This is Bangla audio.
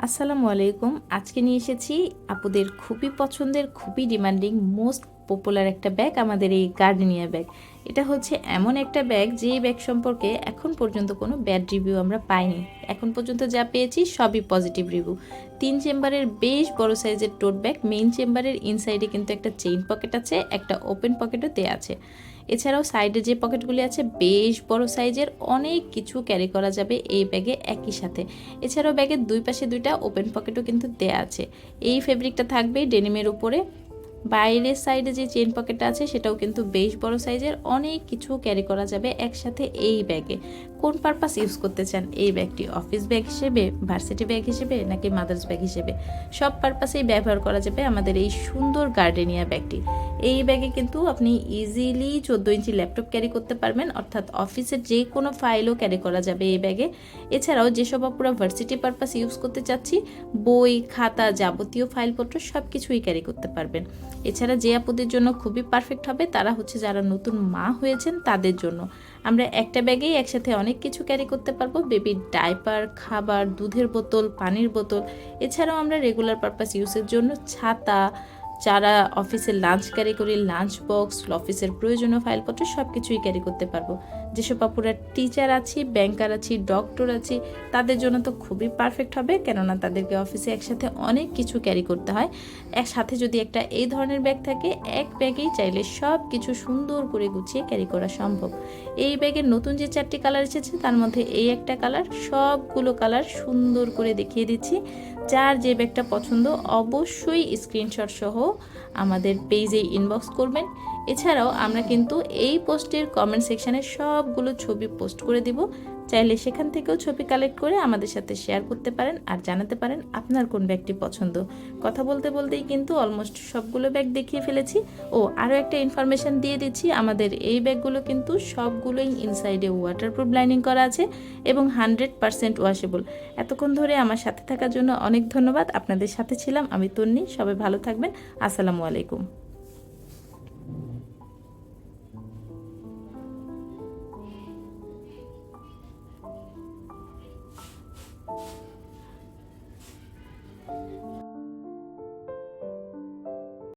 আসসালামু আলাইকুম। আজকে নিয়ে এসেছি আপুদের খুবই পছন্দের, খুবই ডিমান্ডিং, মোস্ট পপুলার একটা ব্যাগ, আমাদের এই গার্ডেনিয়া ব্যাগ। এটা হচ্ছে এমন একটা ব্যাগ, যে ব্যাগ সম্পর্কে এখন পর্যন্ত কোনো ব্যাড রিভিউ আমরা পাইনি। এখন পর্যন্ত যা পেয়েছি সবই পজিটিভ রিভিউ। 3 চেম্বারের বেশ বড় সাইজের টোট ব্যাগ। মেইন চেম্বারের ইনসাইডে কিন্তু একটা চেইন পকেট আছে, একটা ওপেন পকেটও দেওয়া আছে। এছাড়াও সাইডে যে পকেটগুলি আছে বেশ বড় সাইজের, অনেক কিছু ক্যারি করা যাবে এই ব্যাগে একই সাথে। এছাড়াও ব্যাগের দুই পাশে দুইটা ওপেন পকেটও কিন্তু দেয়া আছে। এই ফেব্রিকটা থাকবে ডেনিমের উপরে। বাইরের সাইডে যে চেন পকেটটা আছে সেটাও কিন্তু বেশ বড় সাইজের, অনেক কিছু ক্যারি করা যাবে একসাথে এই ব্যাগে। কোন পারপাস ইউজ করতে চান এই ব্যাগটি? অফিস ব্যাগ হিসেবে, ভার্সিটি ব্যাগ হিসেবে, নাকি মাদার্স ব্যাগ হিসেবে? সব পারপাসেই ব্যবহার করা যাবে আমাদের এই সুন্দর গার্ডেনিয়া ব্যাগটি। এই ব্যাগে কিন্তু আপনি ইজিলি 14 ইঞ্চি ল্যাপটপ ক্যারি করতে পারবেন, অর্থাৎ অফিসের যে কোনো ফাইলও ক্যারি করা যাবে এই ব্যাগে। এছাড়াও যেসব আপুরা ভার্সিটি পারপাস ইউজ করতে চাচ্ছি, বই, খাতা, যাবতীয় ফাইলপত্র সব কিছুই ক্যারি করতে পারবেন। এছাড়া যে আপুদের জন্য খুবই পারফেক্ট হবে তারা হচ্ছে যারা নতুন মা হয়েছেন তাদের জন্য। আমরা একটা ব্যাগেই একসাথে অনেক কিছু ক্যারি করতে পারবো। বেবির ডাইপার, খাবার, দুধের বোতল, পানির বোতল। এছাড়াও আমরা রেগুলার পারপাস ইউজের জন্য ছাতা, যারা অফিসে লাঞ্চ ক্যারি করি লাঞ্চ বক্স, অফিসের প্রয়োজনীয় ফাইলপত্র সব কিছুই ক্যারি করতে পারবো। যেসব আপুরা টিচার আছি, ব্যাংকার আছি, ডক্টর আছি, তাদের জন্য তো খুবই পারফেক্ট হবে, কেননা তাদেরকে অফিসে একসাথে অনেক কিছু ক্যারি করতে হয়। একসাথে যদি একটা এই ধরনের ব্যাগ থাকে, এক ব্যাগেই চাইলে সব কিছু সুন্দর করে গুছিয়ে ক্যারি করা সম্ভব। এই ব্যাগের নতুন যে 4টি কালার এসেছে তার মধ্যে এই একটা কালার, সবগুলো কালার সুন্দর করে দেখিয়ে দিচ্ছি। যার যে ব্যাগটা পছন্দ অবশ্যই স্ক্রিনশট সহ আমাদের পেজে ইনবক্স করবেন। এছাড়াও আমরা কিন্তু এই পোস্টের কমেন্ট সেকশানে সবগুলো ছবি পোস্ট করে দিব, চাইলে সেখান থেকেও ছবি কালেক্ট করে আমাদের সাথে শেয়ার করতে পারেন আর জানাতে পারেন আপনার কোন ব্যাগটি পছন্দ। কথা বলতে বলতেই কিন্তু অলমোস্ট সবগুলো ব্যাগ দেখিয়ে ফেলেছি। ও আরও একটা ইনফরমেশান দিয়ে দিচ্ছি, আমাদের এই ব্যাগগুলো কিন্তু সবগুলোই ইনসাইডে ওয়াটারপ্রুফ লাইনিং করা আছে এবং 100% ওয়াশেবল। এতক্ষণ ধরে আমার সাথে থাকার জন্য অনেক ধন্যবাদ। আপনাদের সাথে ছিলাম আমি তন্নি। সবাই ভালো থাকবেন। আসসালামু আলাইকুম।